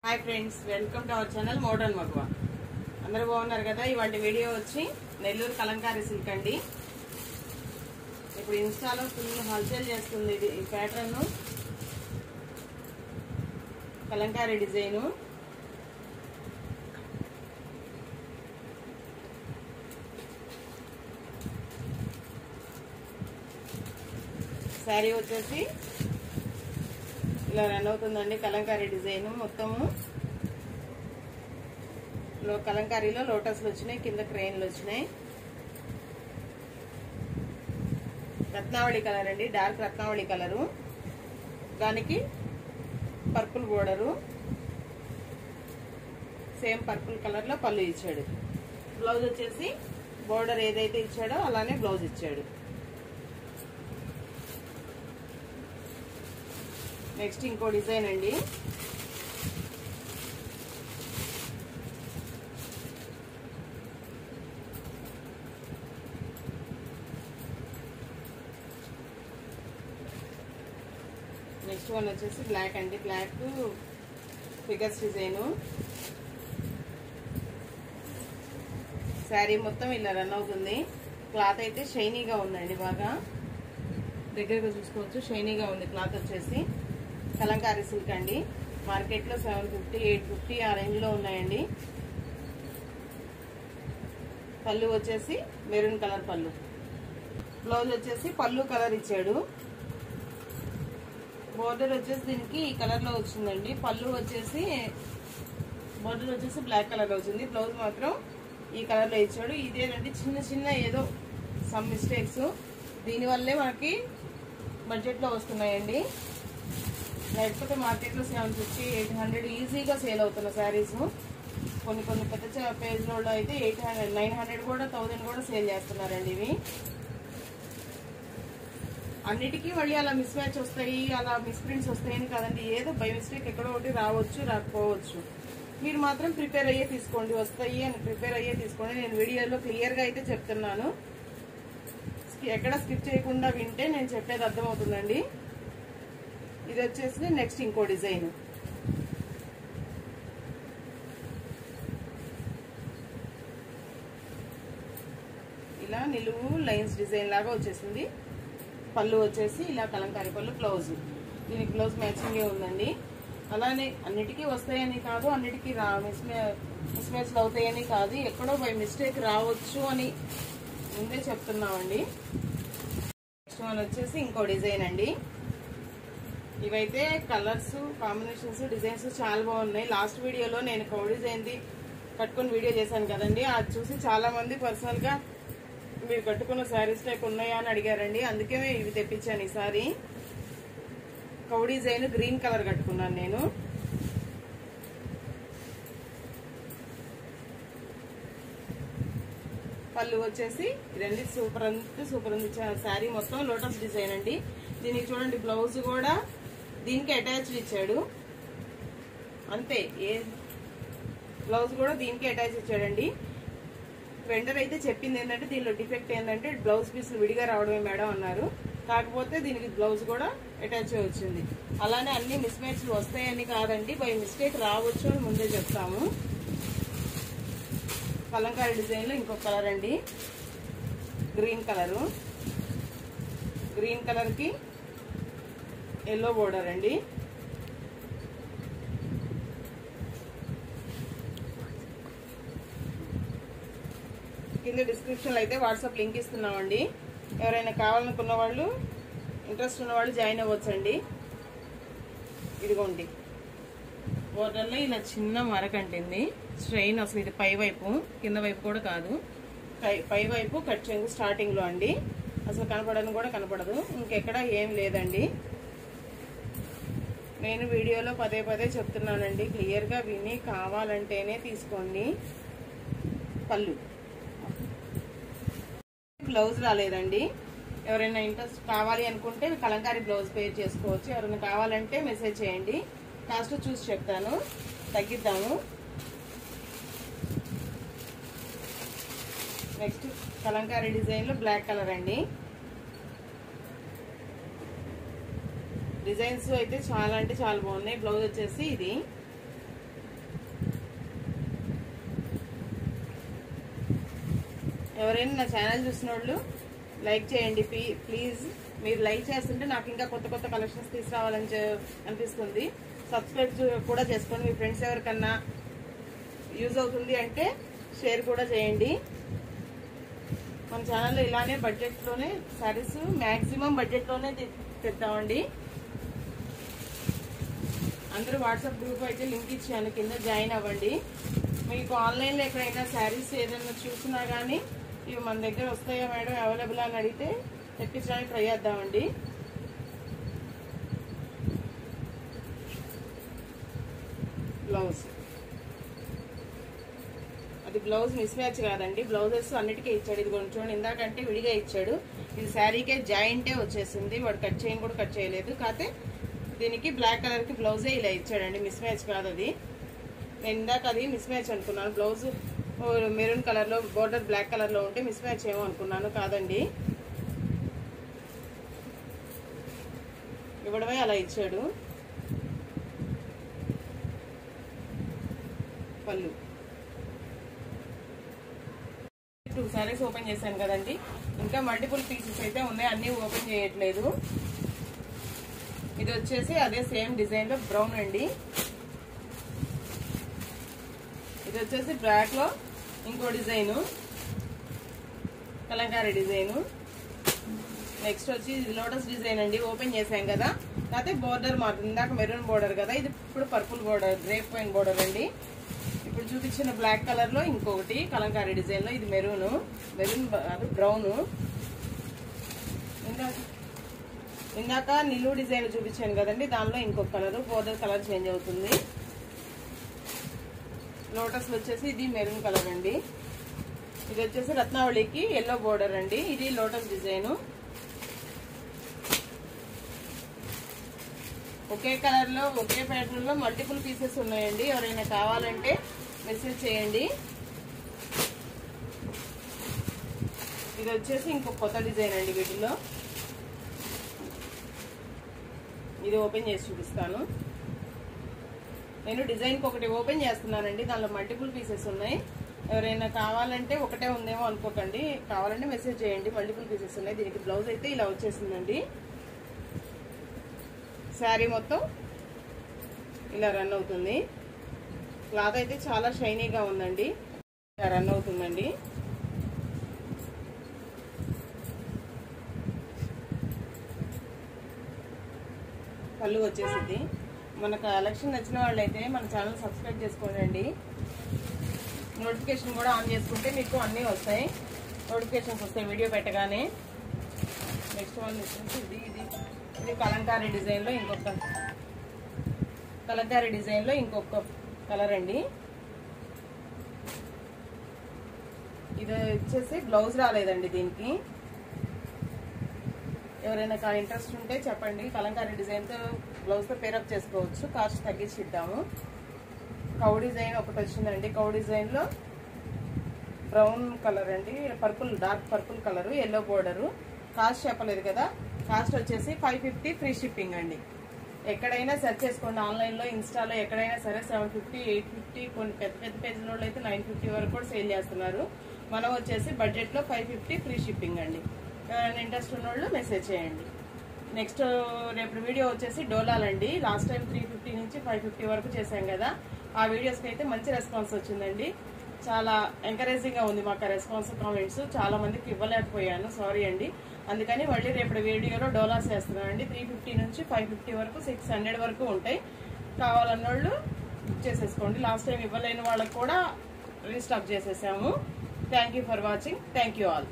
Hi friends welcome to our channel modern मगवा अंदर బాగున్నారు కదా ఇవాల్టి వీడియో వచ్చి నెల్లూరు కలంకారీ సిల్క్ అండి ఇప్పుడు ఇన్స్టాలో ఫుల్ హల్చల్ చేస్తుంది ఇది ఈ ప్యాటర్న్ కలంకారీ డిజైన్ సారీ వచ్చేసి ఇలా రన్ అవుతుందండి కలంకారీ డిజైన్ మొత్తము లో కలంకారీలో లోటస్లు వచ్చినాయి కింద క్రెయిన్లు వచ్చినాయి రత్నావళి కలర్ అండి డార్క్ రత్నావళి కలరు దానికి purple border same purple colour లో పళ్ళు ఇచ్చాడు బ్లౌజ్ వచ్చేసి బోర్డర్ ఏదైతే ఇచ్చాడో అలానే బ్లౌజ్ ఇచ్చాడు నెక్స్ట్ ఇంకో డిజైన్ అండి నెక్స్ట్ వన్ వచ్చేసి బ్లాక్ అండి బ్లాక్ ఫిగర్స్ డిజైన్ శారీ మొత్తం ఇలా రన్ అవుతుంది క్లాత్ అయితే షైనీగా ఉందండి బాగా దగ్గరగా చూసుకోవచ్చు షైనీగా ఉంది క్లాత్ వచ్చేసి కలంకారీ సిల్క్ అండి మార్కెట్ లో 750 850 ఆ రేంజ్ లో ఉన్నాయండి పళ్ళు వచ్చేసి మెరూన్ కలర్ పళ్ళు బ్లౌజ్ వచ్చేసి పళ్ళు కలర్ ఇచ్చాడు బోర్డర్ వచ్చేసి దీనికి ఈ కలర్ లో వచ్చిందండి పళ్ళు వచ్చేసి బోర్డర్ వచ్చేసి బ్లాక్ కలర్ లో వచ్చింది బ్లౌజ్ మాత్రం ఈ కలర్ లో ఇచ్చాడు ఇదేనండి చిన్న చిన్న ఏదో సమ్ మిస్టేక్స్ దీనివల్లే మనకి బడ్జెట్ లో వస్తున్నాయండి లేకపోతే మార్కెట్ లో 750 800 ఈజీగా సేల్ అవుతున్న శారీస్ కొన్ని పెద్ద పేజ్ లో అయితే 800 900 కూడా 1000 కూడా సేల్ చేస్తున్నారండి ఇవి అన్నిటికీ మళ్ళీ అలా మిస్ మ్యాచ్ వస్తాయి అలా మిస్ ప్రింట్స్ వస్తాయని కాదండి ఏదో బై మిస్టేక్ ఎక్కడో ఒకటి రావచ్చు రాకపోవచ్చు మీరు మాత్రం ప్రిపేర్ అయ్యే తీసుకోండి వస్తాయి అని ప్రిపేర్ అయ్యే తీసుకోండి నేను వీడియోలో క్లియర్ గా అయితే చెప్తున్నాను ఎక్కడ స్కిప్ చేయకుండా వింటే నేను చెప్పేది అర్థమవుతుందండి ఇది వచ్చేసి నెక్స్ట్ ఇంకో డిజైన్ ఇలా నిలువు లైన్స్ డిజైన్ లాగా వచ్చేసింది పళ్ళు వచ్చేసి ఇలా కలంకారీ పళ్ళు బ్లౌజ్ దీనికి బ్లౌజ్ మ్యాచింగ్ ఉందండి అలానే అన్నిటికీ వస్తాయని కాదు అన్నిటికీ మిస్ మ్యాచ్లు అవుతాయని కాదు ఎక్కడో బై మిస్టేక్ రావచ్చు అని ముందే చెప్తున్నామండి నెక్స్ట్ వన్ వచ్చేసి ఇంకో డిజైన్ అండి ఇవైతే కలర్స్ కాంబినేషన్స్ డిజైన్స్ చాలా బాగున్నాయి లాస్ట్ వీడియోలో నేను కౌ డిజైన్ ది కట్టుకుని వీడియో చేశాను కదండి అది చూసి చాలా మంది పర్సనల్ గా మీరు కట్టుకున్న శారీస్ టైప్ ఉన్నాయా అని అడిగారండి అందుకే ఇవి తెప్పించాను ఈసారి కౌ డిజైన్ గ్రీన్ కలర్ కట్టుకున్నాను నేను పళ్ళు వచ్చేసి ఇదండి సూపర్ అంటే సూపర్ ఉంది శారీ మొత్తం లోటస్ డిజైన్ అండి దీనికి చూడండి బ్లౌజ్ కూడా దీనికి అటాచ్డ్ ఇచ్చాడు అంతే ఏ బ్లౌజ్ కూడా దీనికి అటాచ్ ఇచ్చాడండి వెండర్ అయితే చెప్పింది ఏంటంటే దీనిలో డిఫెక్ట్ ఏంటంటే బ్లౌజ్ పీసులు విడిగా రావడమే మేడం అన్నారు కాకపోతే దీనికి బ్లౌజ్ కూడా అటాచ్ వచ్చింది అలానే అన్ని మిస్ మ్యాచ్లు వస్తాయని కాదండి బై మిస్టేక్ రావచ్చు అని ముందే చెప్తాము కలంకారీ డిజైన్ లో ఇంకొక కలర్ అండి గ్రీన్ కలరు గ్రీన్ కలర్ కి ఎల్లో బోర్డర్ అండి కింద డిస్క్రిప్షన్ లో అయితే వాట్సాప్ లింక్ ఇస్తున్నామండి ఎవరైనా కావాలనుకున్న వాళ్ళు ఇంట్రెస్ట్ ఉన్న వాళ్ళు జాయిన్ అవ్వచ్చండి ఇదిగోండి బోర్డర్ లో ఇలా చిన్న మరకంటింది స్ట్రెయిన్ అసలు ఇది పై వైపు కింద వైపు కూడా కాదు పై వైపు కట్ చేయండి స్టార్టింగ్ లో అండి అసలు కనపడని కూడా కనపడదు ఇంకెక్కడ ఏం లేదండి నేను వీడియోలో పదే పదే చెప్తున్నానండి క్లియర్ గా విని కావాలంటేనే తీసుకోండి పళ్ళు బ్లౌజ్ రాలేదండి ఎవరైనా ఇంట్రెస్ట్ కావాలి అనుకుంటే కలంకారీ బ్లౌజ్ పేర్ చేసుకోవచ్చు ఎవరైనా కావాలంటే మెసేజ్ చేయండి కాస్ట్ చూసి చెప్తాను తగ్గిద్దాము నెక్స్ట్ కలంకారీ డిజైన్ లో బ్లాక్ కలర్ అండి డిజైన్స్ అయితే చాలా అంటే చాలా బాగున్నాయి. బ్లౌజ్ వచ్చేసి ఇది ఎవరైనా నా ఛానల్ చూసిన వాళ్ళు లైక్ చేయండి ప్లీజ్. మీరు లైక్ చేస్తుంటే నాకు ఇంకా కొత్త కొత్త కలెక్షన్స్ తీసుకురావాలని అనిపిస్తుంది. సబ్స్క్రైబ్ కూడా చేసుకోండి. మీ ఫ్రెండ్స్ ఎవరికన్నా యూజ్ అవుతుంది అంటే షేర్ కూడా చేయండి. మన ఛానల్లో ఇలానే బడ్జెట్లోనే శారీస్ మ్యాక్సిమం బడ్జెట్లోనే తెద్దామండి. అందరూ వాట్సాప్ గ్రూప్ అయితే లింక్ ఇచ్చాను, కింద జాయిన్ అవ్వండి. మీకు ఆన్లైన్లో ఎక్కడైనా శారీస్ ఏదైనా చూసినా కానీ ఇవి మన దగ్గర వస్తాయా మేడం అవైలబుల్ అని అడిగితే తెప్పించడానికి ట్రై చేద్దామండి. బ్లౌజ్ అది బ్లౌజ్ మిస్ మ్యాచ్ కాదండి, బ్లౌజెస్ అన్నిటికీ ఇచ్చాడు. ఇది కొంచెం ఇందాకంటే విడిగా ఇచ్చాడు. ఇది శారీకే జాయింటే వచ్చేసింది, వాడు కట్ కూడా కట్ చేయలేదు. కాకపోతే దీనికి బ్లాక్ కలర్ కి బ్లౌజే ఇలా ఇచ్చాడండి, మిస్ మ్యాచ్ కాదు అది. నేను ఇందాక అది మిస్ మ్యాచ్ అనుకున్నాను, బ్లౌజ్ మెరూన్ కలర్ లో బోర్డర్ బ్లాక్ కలర్ లో ఉంటే మిస్ మ్యాచ్ ఏమో అనుకున్నాను, కాదండి. ఇవ్వడమే అలా ఇచ్చాడు. పళ్ళు 2 సారీస్ ఓపెన్ చేశాను కదండి, ఇంకా మల్టిపుల్ పీసెస్ అయితే ఉన్నాయి, అన్ని ఓపెన్ చేయట్లేదు. ఇది వచ్చేసి అదే సేమ్ డిజైన్ లో బ్రౌన్ అండి. ఇది వచ్చేసి బ్లాక్ లో ఇంకో డిజైన్, కలంకారీ డిజైన్. నెక్స్ట్ వచ్చి ఇది లోటస్ డిజైన్ అండి, ఓపెన్ చేసాం కదా. కాకపోతే బోర్డర్ మాత్రం ఇందాక మెరూన్ బోర్డర్ కదా, ఇది ఇప్పుడు purple border, grape wine border అండి. ఇప్పుడు చూపించిన బ్లాక్ కలర్ లో ఇంకొకటి కలంకారీ డిజైన్ లో, ఇది మెరూన్ బ్రౌన్. ఇందాక నిలువు డిజైన్ చూపించాను కదండి, దానిలో ఇంకొక కలర్, బోర్డర్ కలర్ చేంజ్ అవుతుంది. లోటస్ వచ్చేసి ఇది మెరూన్ కలర్ అండి. ఇది వచ్చేసి రత్నావళికి ఎల్లో బోర్డర్ అండి, ఇది లోటస్ డిజైన్. ఒకే కలర్ లో ఒకే ప్యాటర్న్ లో మల్టిపుల్ పీసెస్ ఉన్నాయండి, ఎవరైనా కావాలంటే మెసేజ్ చేయండి. ఇది వచ్చేసి ఇంకొక కొత్త డిజైన్ అండి వీటిలో. ఇది ఓపెన్ చేసి చూపిస్తాను. నేను డిజైన్కి ఒకటి ఓపెన్ చేస్తున్నానండి, దానిలో మల్టిపుల్ పీసెస్ ఉన్నాయి. ఎవరైనా కావాలంటే ఒకటే ఉందేమో అనుకోకండి, కావాలంటే మెసేజ్ చేయండి. మల్టిపుల్ పీసెస్ ఉన్నాయి. దీనికి బ్లౌజ్ అయితే ఇలా వచ్చేసిందండి. శారీ మొత్తం ఇలా రన్ అవుతుంది. క్లాత్ అయితే చాలా షైనీగా ఉందండి, ఇలా రన్ అవుతుందండి. పళ్ళు వచ్చేసింది. మన కలెక్షన్ నచ్చిన వాళ్ళైతే మన ఛానల్ సబ్స్క్రైబ్ చేసుకోండి. నోటిఫికేషన్ కూడా ఆన్ చేసుకుంటే మీకు అన్నీ వస్తాయి, నోటిఫికేషన్స్ వస్తాయి వీడియో పెట్టగానే. నెక్స్ట్ వన్ వచ్చేసి ఇది కలంకారీ డిజైన్ లో ఇంకొక కలర్ అండి. ఇది వచ్చేసి బ్లౌజ్ రాలేదండి దీనికి. ఎవరైనా ఇంట్రెస్ట్ ఉంటే చెప్పండి, కలంకారీ డిజైన్ తో బ్లౌజ్ తో పేరప్ చేసుకోవచ్చు, కాస్ట్ తగ్గించి ఇద్దాము. కౌ డిజైన్ ఒకటి వచ్చిందండి, కౌ డిజైన్ లో బ్రౌన్ కలర్ అండి, dark purple colour, yellow border. Cost చెప్పలేదు కదా, కాస్ట్ వచ్చేసి 550 ఫ్రీ షిప్పింగ్ అండి. ఎక్కడైనా సెర్చ్ చేసుకోండి, ఆన్లైన్లో ఇన్స్టాలో ఎక్కడైనా సరే 750, 850, కొన్ని పెద్ద పెద్ద పేజీలో అయితే 950 వరకు కూడా సేల్ చేస్తున్నారు. మనం వచ్చేసి బడ్జెట్లో 550 ఫ్రీ షిప్పింగ్ అండి. ఎవరైనా ఇంట్రెస్ట్ ఉన్న వాళ్ళు మెసేజ్ చేయండి. నెక్స్ట్ రేపు వీడియో వచ్చేసి డోలాలండి. లాస్ట్ టైం 350 నుంచి 550 వరకు చేశాం కదా, ఆ వీడియోస్కి అయితే మంచి రెస్పాన్స్ వచ్చిందండి. చాలా ఎంకరేజింగ్ గా ఉంది మాకు రెస్పాన్స్, కామెంట్స్. చాలా మందికి ఇవ్వలేకపోయాను, సారీ అండి. అందుకని మళ్ళీ రేపటి వీడియోలో డోలాస్ వేస్తున్నానండి. 350 నుంచి 550 వరకు, 600 వరకు ఉంటాయి. కావాలన్న వాళ్ళు బుక్ చేసేసుకోండి. లాస్ట్ టైం ఇవ్వలేని వాళ్ళకి కూడా రీస్టాక్ చేసేసాము. Thank you for watching. Thank you all.